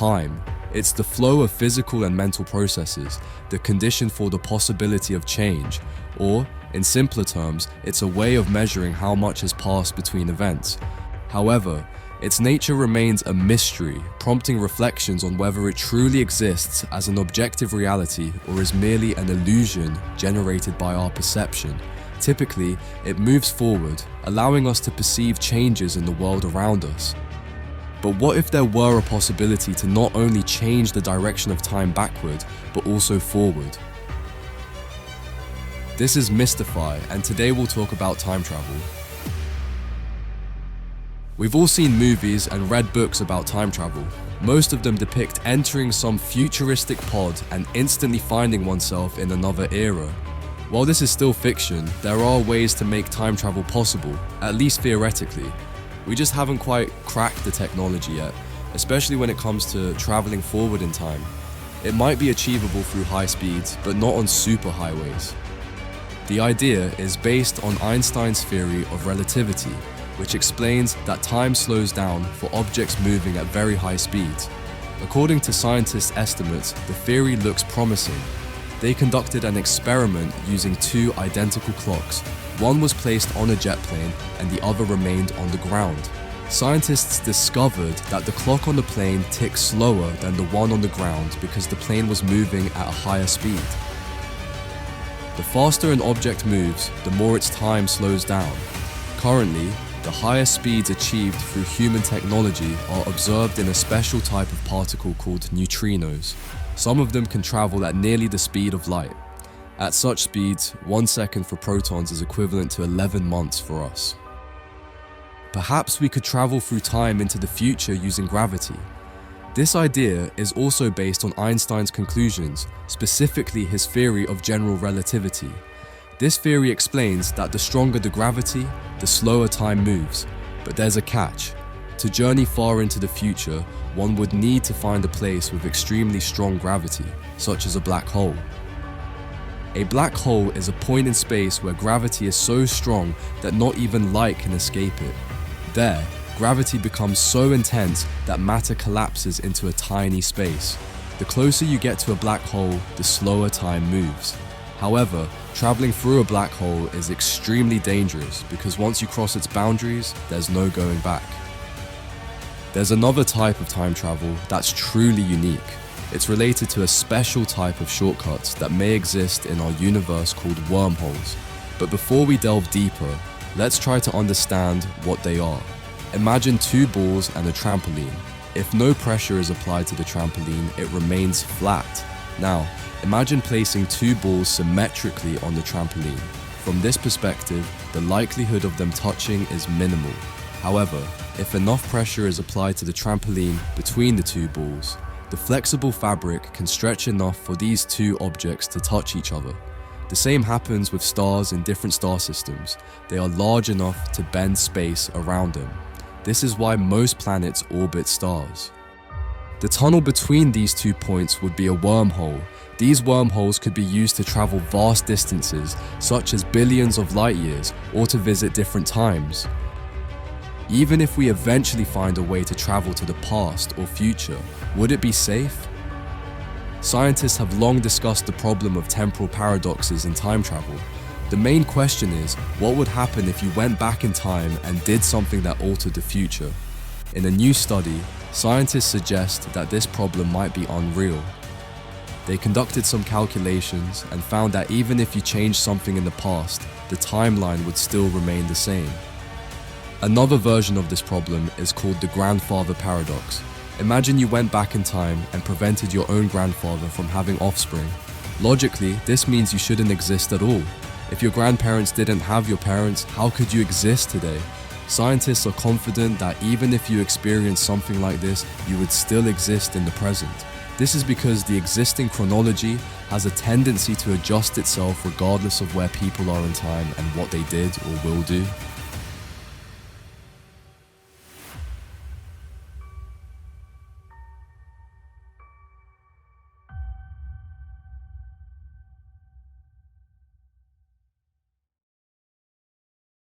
time. It's the flow of physical and mental processes, the condition for the possibility of change, or, in simpler terms, it's a way of measuring how much has passed between events. However, its nature remains a mystery, prompting reflections on whether it truly exists as an objective reality or is merely an illusion generated by our perception. Typically, it moves forward, allowing us to perceive changes in the world around us. But what if there were a possibility to not only change the direction of time backward, but also forward? This is Mystify, and today we'll talk about time travel. We've all seen movies and read books about time travel. Most of them depict entering some futuristic pod and instantly finding oneself in another era. While this is still fiction, there are ways to make time travel possible, at least theoretically. We just haven't quite cracked the technology yet, especially when it comes to traveling forward in time. It might be achievable through high speeds, but not on superhighways. The idea is based on Einstein's theory of relativity, which explains that time slows down for objects moving at very high speeds. According to scientists' estimates, the theory looks promising. They conducted an experiment using two identical clocks. One was placed on a jet plane and the other remained on the ground. Scientists discovered that the clock on the plane ticks slower than the one on the ground because the plane was moving at a higher speed. The faster an object moves, the more its time slows down. Currently, the higher speeds achieved through human technology are observed in a special type of particle called neutrinos. Some of them can travel at nearly the speed of light. At such speeds, 1 second for protons is equivalent to 11 months for us. Perhaps we could travel through time into the future using gravity. This idea is also based on Einstein's conclusions, specifically his theory of general relativity. This theory explains that the stronger the gravity, the slower time moves. But there's a catch. To journey far into the future, one would need to find a place with extremely strong gravity, such as a black hole. A black hole is a point in space where gravity is so strong that not even light can escape it. There, gravity becomes so intense that matter collapses into a tiny space. The closer you get to a black hole, the slower time moves. However, traveling through a black hole is extremely dangerous because once you cross its boundaries, there's no going back. There's another type of time travel that's truly unique. It's related to a special type of shortcuts that may exist in our universe called wormholes. But before we delve deeper, let's try to understand what they are. Imagine two balls and a trampoline. If no pressure is applied to the trampoline, it remains flat. Now, imagine placing two balls symmetrically on the trampoline. From this perspective, the likelihood of them touching is minimal. However, if enough pressure is applied to the trampoline between the two balls, the flexible fabric can stretch enough for these two objects to touch each other. The same happens with stars in different star systems. They are large enough to bend space around them. This is why most planets orbit stars. The tunnel between these 2 points would be a wormhole. These wormholes could be used to travel vast distances, such as billions of light years, or to visit different times. Even if we eventually find a way to travel to the past or future, would it be safe? Scientists have long discussed the problem of temporal paradoxes in time travel. The main question is, what would happen if you went back in time and did something that altered the future? In a new study, scientists suggest that this problem might be unreal. They conducted some calculations and found that even if you changed something in the past, the timeline would still remain the same. Another version of this problem is called the grandfather paradox. Imagine you went back in time and prevented your own grandfather from having offspring. Logically, this means you shouldn't exist at all. If your grandparents didn't have your parents, how could you exist today? Scientists are confident that even if you experienced something like this, you would still exist in the present. This is because the existing chronology has a tendency to adjust itself regardless of where people are in time and what they did or will do.